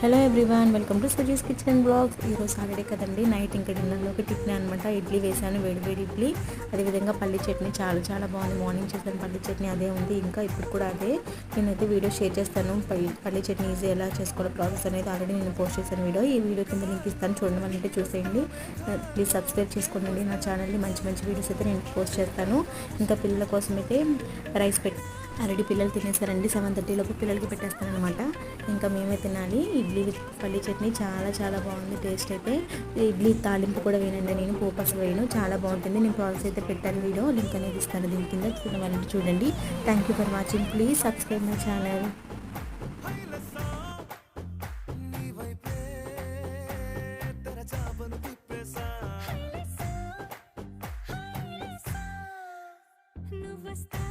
Hello everyone, welcome to Suji's kitchen blogs. ఈరోజు Saturday కదండి, night ఇంకా డిన్నర్లోకి టిఫిన్ అనమాట. ఇడ్లీ వేసాను, వేడి ఇడ్లీ. అదేవిధంగా పల్లి చట్నీ చాలా బాగుంది. మార్నింగ్ చేశాను పల్లి చట్నీ, అదే ఉంది. ఇంకా ఇప్పుడు కూడా అదే. నేనైతే వీడియో షేర్ చేస్తాను. పల్లి చట్నీ ఈజీ ఎలా చేసుకోవాలో ప్రాసెస్ అనేది ఆల్రెడీ నేను పోస్ట్ చేశాను వీడియో. ఈ వీడియో కింద లింక్ ఇస్తాను, చూడండి వాళ్ళంటే చూసేయండి. ప్లీజ్ సబ్స్క్రైబ్ చేసుకోండి నా ఛానల్ని. మంచి వీడియోస్ అయితే నేను పోస్ట్ చేస్తాను. ఇంకా పిల్లల కోసం అయితే రైస్ ఆల్రెడీ పిల్లలు తినేసారండి. 7:30 లోపు పిల్లలకి పెట్టేస్తాను అనమాట. ఇంకా మేమే తినాలి. ఇడ్లీ విత్ పల్లి చట్నీ చాలా బాగుంది టేస్ట్ అయితే. ఇడ్లీ తాలింపు కూడా వేయనండి, నేను పోపు అసలు వేయను. చాలా బాగుంటుంది. నేను ప్రాసెస్ అయితే పెట్టాను వీడియో, లింక్ అనేది ఇస్తాను దీని కింద, చూడండి చూడండి. Thank you for watching. Please subscribe my channel. నువ్వు